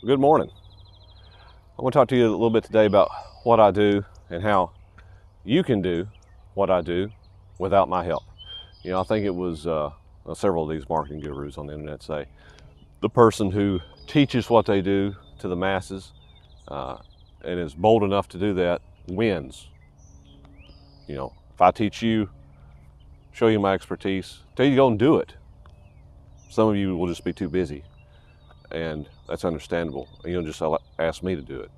Good morning. I want to talk to you a little bit today about what I do and how you can do what I do without my help. I think it was several of these marketing gurus on the internet say the person who teaches what they do to the masses and is bold enough to do that wins. If I teach you, show you my expertise, tell you to go and do it, some of you will just be too busy. And that's understandable. You'll just ask me to do it.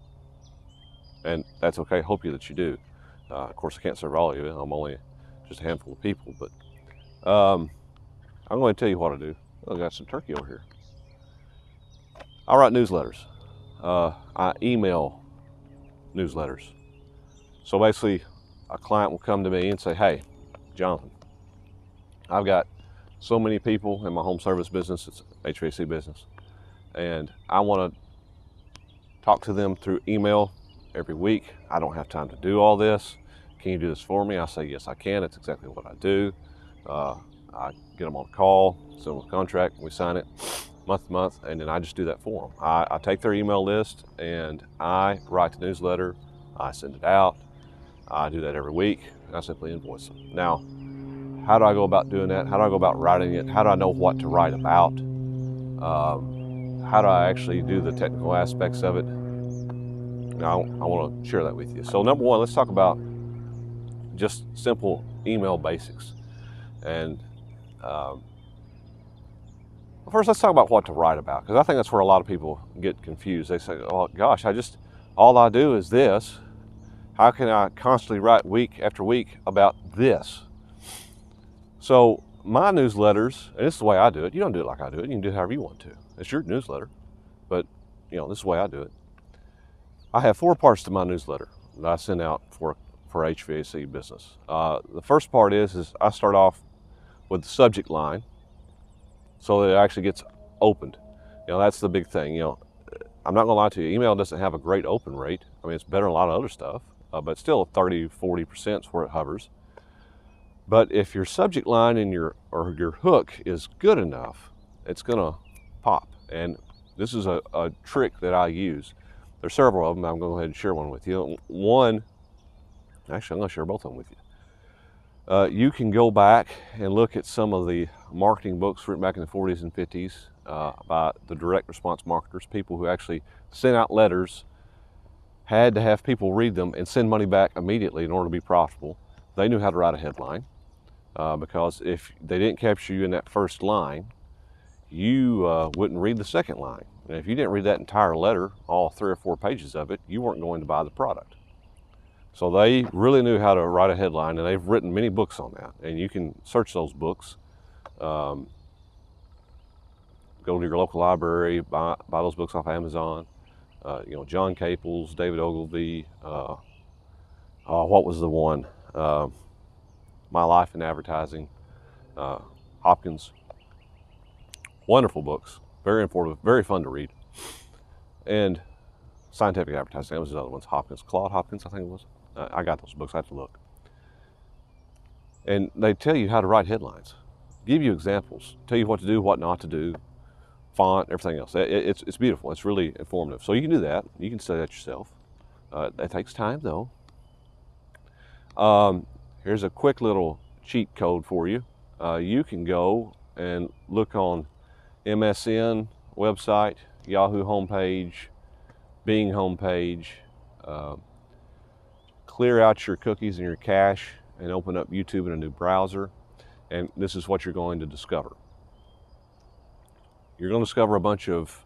And that's okay. Hope that you do. Of course, I can't serve all of you. I'm only just a handful of people. But I'm going to tell you what I do. I got some turkey over here. I write newsletters. I email newsletters. So basically, a client will come to me and say, "Hey, Jonathan, I've got so many people in my home service business. It's HVAC business. And I want to talk to them through email every week. I don't have time to do all this. Can you do this for me?" I say, "Yes, I can. It's exactly what I do." I get them on a call, send them a contract, we sign it month to month, and then I just do that for them. I take their email list and I write the newsletter. I send it out. I do that every week. I simply invoice them. Now, how do I go about doing that? How do I go about writing it? How do I know what to write about? How do I actually do the technical aspects of it? Now, I want to share that with you. So number one, let's talk about just simple email basics. And first, let's talk about what to write about, because I think that's where a lot of people get confused. They say, "Oh gosh, all I do is this. How can I constantly write week after week about this?" So my newsletters, and this is the way I do it. You don't do it like I do it. You can do it however you want to. It's your newsletter, but this is the way I do it. I have 4 parts to my newsletter that I send out for HVAC business. The first part is I start off with the subject line, so that it actually gets opened. That's the big thing. I'm not gonna lie to you. Email doesn't have a great open rate. I mean, it's better than a lot of other stuff, but still 30-40% is where it hovers. But if your subject line and your hook is good enough, it's gonna pop. And this is a trick that I use. There's several of them. I'm going to go ahead and share one with you. One, actually, I'm going to share both of them with you. You can go back and look at some of the marketing books written back in the 40s and 50s by the direct response marketers, people who actually sent out letters, had to have people read them and send money back immediately in order to be profitable. They knew how to write a headline because if they didn't capture you in that first line, you wouldn't read the second line. And if you didn't read that entire letter, all 3 or 4 pages of it, you weren't going to buy the product. So they really knew how to write a headline, and they've written many books on that. And you can search those books. Go to your local library, buy those books off Amazon. John Caples, David Ogilvy. What was the one? My Life in Advertising. Hopkins. Wonderful books, very informative, very fun to read. And Scientific Advertising, that was the other ones. Claude Hopkins, I think it was. I got those books, I have to look. And they tell you how to write headlines, give you examples, tell you what to do, what not to do, font, everything else. It's beautiful, it's really informative. So you can do that, you can study that yourself. That takes time though. Here's a quick little cheat code for you. You can go and look on MSN website, Yahoo homepage, Bing homepage, clear out your cookies and your cache and open up YouTube in a new browser, and this is what you're going to discover. You're going to discover a bunch of,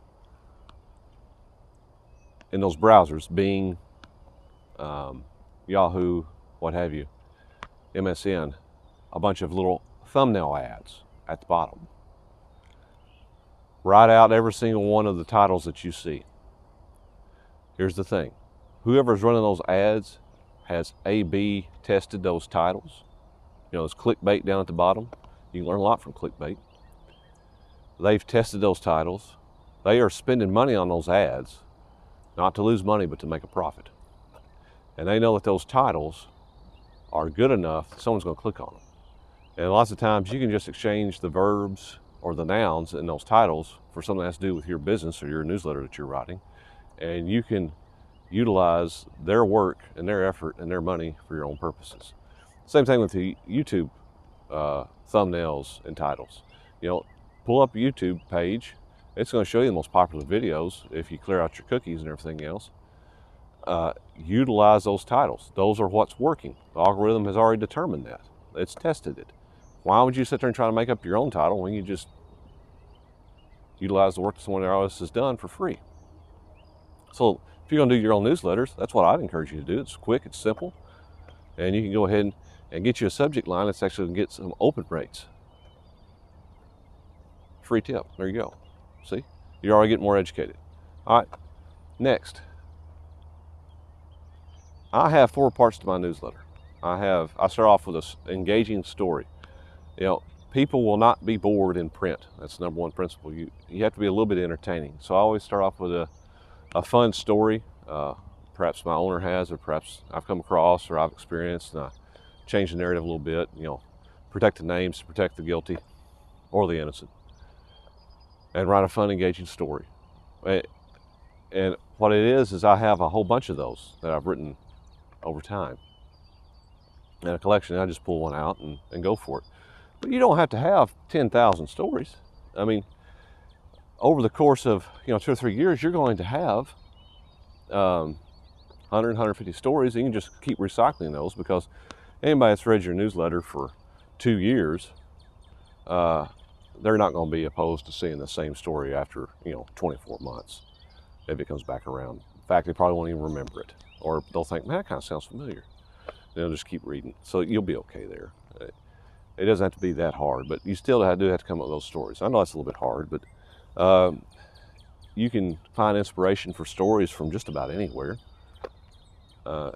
in those browsers, Bing, Yahoo, what have you, MSN, a bunch of little thumbnail ads at the bottom. Write out every single one of the titles that you see. Here's the thing. Whoever's running those ads has A/B tested those titles. There's clickbait down at the bottom. You can learn a lot from clickbait. They've tested those titles. They are spending money on those ads, not to lose money, but to make a profit. And they know that those titles are good enough that someone's going to click on them. And lots of times you can just exchange the verbs or the nouns in those titles for something that has to do with your business or your newsletter that you're writing, and you can utilize their work and their effort and their money for your own purposes. Same thing with the YouTube thumbnails and titles. You know, pull up a YouTube page. It's going to show you the most popular videos if you clear out your cookies and everything else. Utilize those titles. Those are what's working. The algorithm has already determined that. It's tested it. Why would you sit there and try to make up your own title when you just utilize the work that someone else has done for free? So if you're going to do your own newsletters, that's what I'd encourage you to do. It's quick, it's simple, and you can go ahead and get you a subject line that's actually going to get some open rates. Free tip. There you go. See? You're already getting more educated. All right. Next. I have 4 parts to my newsletter. I start off with an engaging story. You know, people will not be bored in print. That's the number one principle. You have to be a little bit entertaining. So I always start off with a fun story. Perhaps my owner has, or perhaps I've come across, or I've experienced, and I change the narrative a little bit. You know, protect the names, protect the guilty or the innocent, and write a fun, engaging story. And what it is I have a whole bunch of those that I've written over time in a collection. I just pull one out and go for it. But you don't have to have 10,000 stories. I mean, over the course of 2 or 3 years, you're going to have 100, 150 stories, and you can just keep recycling those, because anybody that's read your newsletter for 2 years, they're not going to be opposed to seeing the same story after 24 months if it comes back around. In fact, they probably won't even remember it, or they'll think, man, that kind of sounds familiar. They'll just keep reading. So you'll be okay there. It doesn't have to be that hard, but you still do have to come up with those stories. I know it's a little bit hard, but you can find inspiration for stories from just about anywhere. The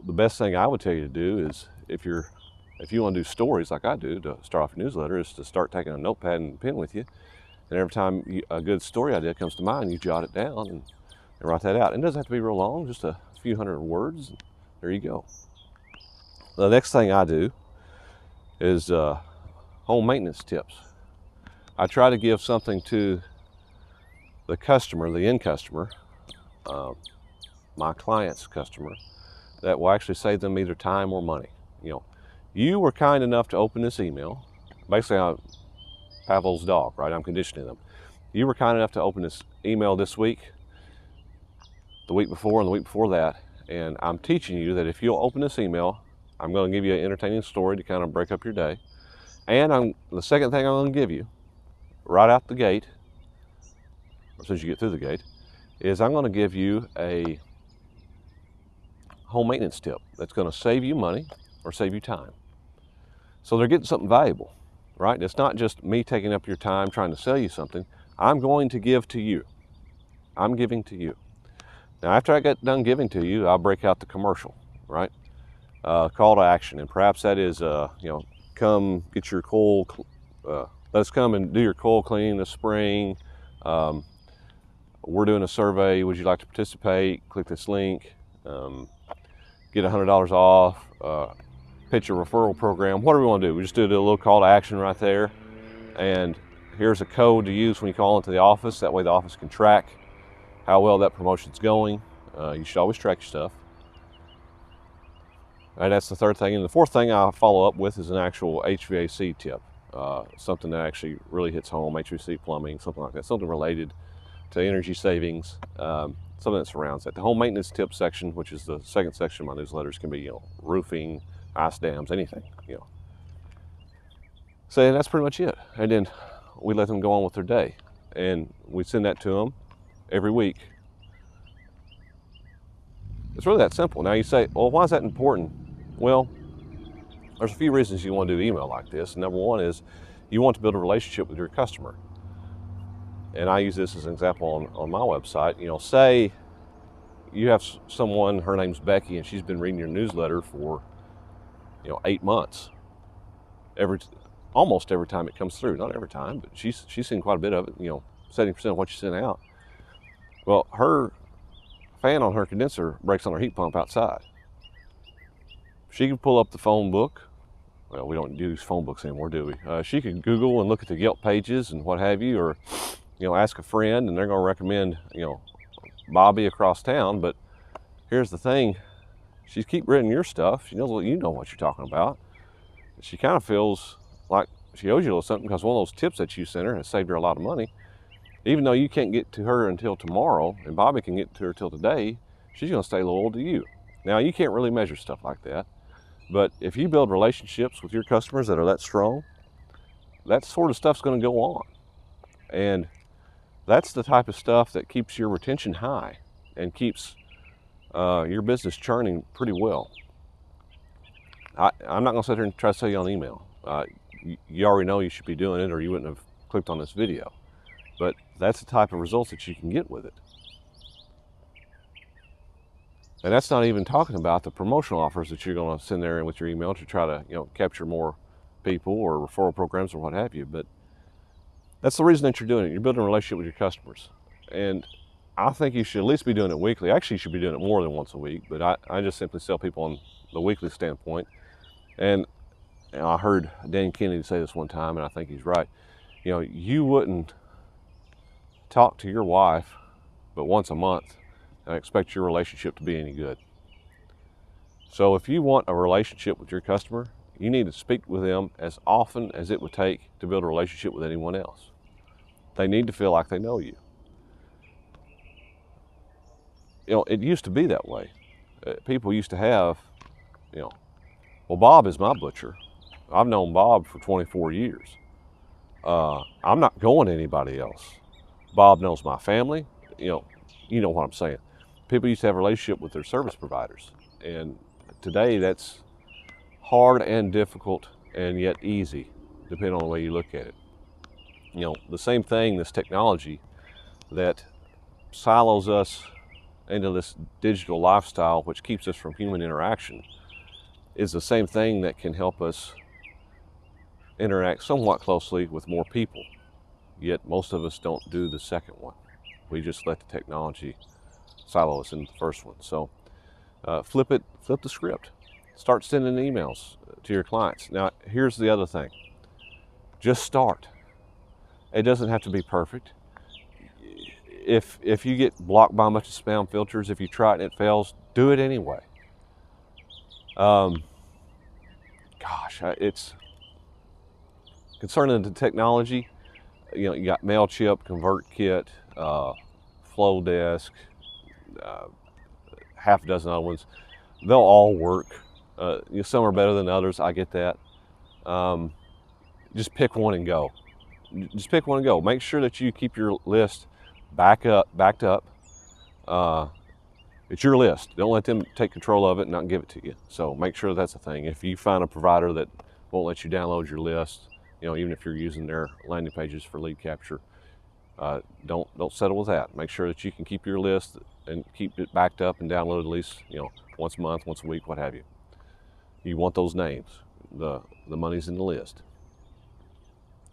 best thing I would tell you to do is, if you want to do stories like I do to start off your newsletter, is to start taking a notepad and pen with you, and every time a good story idea comes to mind, you jot it down and write that out. It doesn't have to be real long, just a few hundred words. There you go. The next thing I do is home maintenance tips. I try to give something to the customer, the end customer, my client's customer, that will actually save them either time or money. You were kind enough to open this email. Basically, I'm Pavlov's dog, right? I'm conditioning them. You were kind enough to open this email this week, the week before, and the week before that, and I'm teaching you that if you'll open this email, I'm going to give you an entertaining story to kind of break up your day. And the second thing I'm going to give you, right out the gate, or as soon as you get through the gate, is I'm going to give you a home maintenance tip that's going to save you money or save you time. So they're getting something valuable, right? It's not just me taking up your time trying to sell you something. I'm going to give to you. I'm giving to you. Now, after I get done giving to you, I'll break out the commercial, right? Call to action, and perhaps that is, come get your coil. Let's come and do your coil cleaning this spring. We're doing a survey. Would you like to participate? Click this link. Get $100 off. Pitch a referral program. What do we want to do? We just do a little call to action right there, and here's a code to use when you call into the office. That way the office can track how well that promotion's going. You should always track your stuff. And that's the third thing. And the fourth thing I follow up with is an actual HVAC tip, something that actually really hits home, HVAC plumbing, something like that, something related to energy savings, something that surrounds that. The home maintenance tip section, which is the second section of my newsletters, can be roofing, ice dams, anything. So that's pretty much it. And then we let them go on with their day, and we send that to them every week. It's really that simple. Now you say, well, why is that important? Well, there's a few reasons you want to do email like this. Number one is you want to build a relationship with your customer. And I use this as an example on my website. Say you have someone, her name's Becky, and she's been reading your newsletter for 8 months. Almost every time it comes through. Not every time, but she's seen quite a bit of it, 70% of what you sent out. Well, her fan on her condenser breaks on her heat pump outside. She can pull up the phone book well, we don't use phone books anymore, do we? She can Google and look at the Yelp pages and what have you, or ask a friend, and they're going to recommend Bobby across town. But here's the thing: she keep reading your stuff. She knows what you're talking about. She kind of feels like she owes you a little something because one of those tips that you sent her has saved her a lot of money. Even though you can't get to her until tomorrow, and Bobby can get to her till today, she's going to stay loyal to you. Now, you can't really measure stuff like that, but if you build relationships with your customers that are that strong, that sort of stuff's going to go on. And that's the type of stuff that keeps your retention high and keeps your business churning pretty well. I'm not going to sit here and try to sell you on email. You already know you should be doing it, or you wouldn't have clicked on this video. But that's the type of results that you can get with it. And that's not even talking about the promotional offers that you're going to send there with your email to try to capture more people, or referral programs, or what have you. But that's the reason that you're doing it. You're building a relationship with your customers. And I think you should at least be doing it weekly. Actually, you should be doing it more than once a week, but I just simply sell people on the weekly standpoint. And I heard Dan Kennedy say this one time, and I think he's right. You wouldn't talk to your wife but once a month and expect your relationship to be any good. So if you want a relationship with your customer, you need to speak with them as often as it would take to build a relationship with anyone else. They need to feel like they know you. It used to be that way. People used to have, well, Bob is my butcher. I've known Bob for 24 years. I'm not going to anybody else. Bob knows my family. You know what I'm saying. People used to have a relationship with their service providers. And today that's hard and difficult, and yet easy, depending on the way you look at it. The same thing, this technology that silos us into this digital lifestyle, which keeps us from human interaction, is the same thing that can help us interact somewhat closely with more people. Yet most of us don't do the second one. We just let the technology silo us into the first one. So flip the script. Start sending emails to your clients. Now, here's the other thing. Just start. It doesn't have to be perfect. If you get blocked by a bunch of spam filters, if you try it and it fails, do it anyway. It's concerning the technology. You got MailChimp, ConvertKit, Flowdesk, half a dozen other ones. They'll all work. Some are better than others. I get that. Just pick one and go. Make sure that you keep your list backed up. It's your list. Don't let them take control of it and not give it to you. So make sure that's a thing. If you find a provider that won't let you download your list, even if you're using their landing pages for lead capture, don't settle with that. Make sure that you can keep your list and keep it backed up and downloaded at least once a month, once a week, what have you. You want those names. The money's in the list.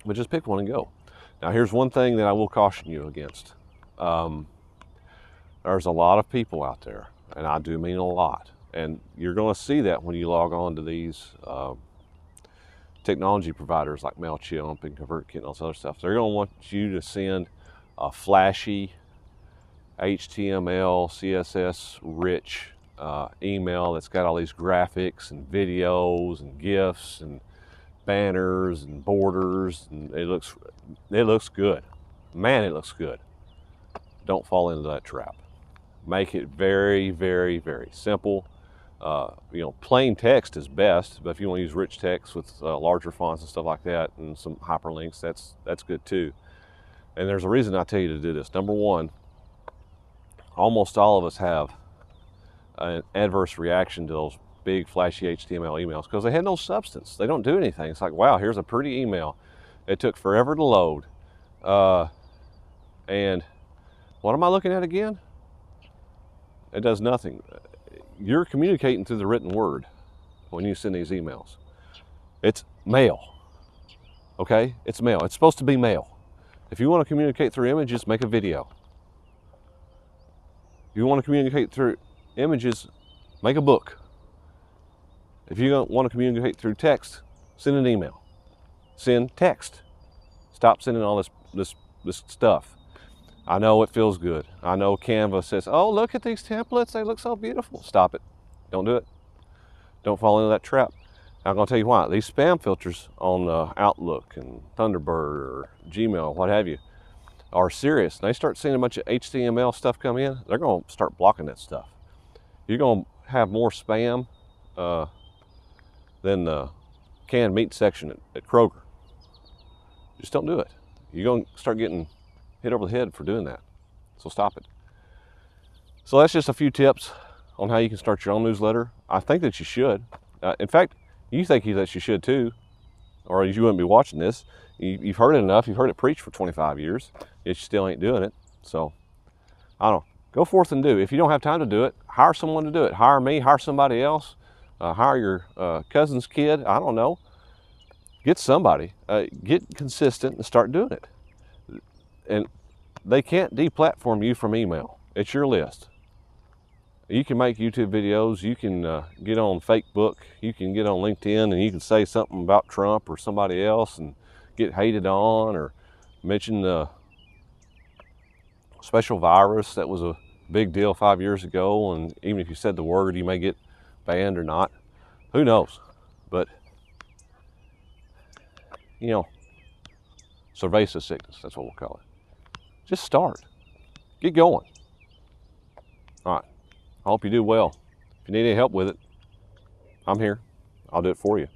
But just pick one and go. Now, here's one thing that I will caution you against. There's a lot of people out there, and I do mean a lot. And you're going to see that when you log on to these technology providers like MailChimp and ConvertKit and all this other stuff. They're going to want you to send a flashy HTML, CSS rich email that's got all these graphics and videos and GIFs and banners and borders, and it looks good. Man, it looks good. Don't fall into that trap. Make it very, very, very simple. Plain text is best, but if you want to use rich text with larger fonts and stuff like that and some hyperlinks, that's good too. And there's a reason I tell you to do this. Number one, almost all of us have an adverse reaction to those big flashy HTML emails because they had no substance. They don't do anything. It's like, wow, here's a pretty email. It took forever to load. And what am I looking at again? It does nothing. You're communicating through the written word when you send these emails. It's mail. Okay? It's mail. It's supposed to be mail. If you want to communicate through images, make a video. If you want to communicate through images, make a book. If you want to communicate through text, Send an email. Send text. Stop sending all this stuff. I know it feels good. I know Canva says, oh, look at these templates. They look so beautiful. Stop it. Don't do it. Don't fall into that trap. I'm going to tell you why. These spam filters on Outlook and Thunderbird or Gmail, what have you, are serious. They start seeing a bunch of HTML stuff come in, they're going to start blocking that stuff. You're going to have more spam than the canned meat section at Kroger. Just don't do it. You're going to start getting hit over the head for doing that. So stop it. So that's just a few tips on how you can start your own newsletter. I think that you should. In fact, you think that you should too, or you wouldn't be watching this. You've heard it enough. You've heard it preached for 25 years. Yet you still ain't doing it. So, I don't know. Go forth and do. If you don't have time to do it, hire someone to do it. Hire me. Hire somebody else. Hire your cousin's kid. I don't know. Get somebody. Get consistent and start doing it. And they can't deplatform you from email. It's your list. You can make YouTube videos, you can get on Facebook, you can get on LinkedIn and you can say something about Trump or somebody else and get hated on, or mention the special virus that was a big deal 5 years ago, and even if you said the word, you may get banned or not. Who knows? But, you know, cerveza sickness, that's what we'll call it. Just start. Get going. All right. I hope you do well. If you need any help with it, I'm here. I'll do it for you.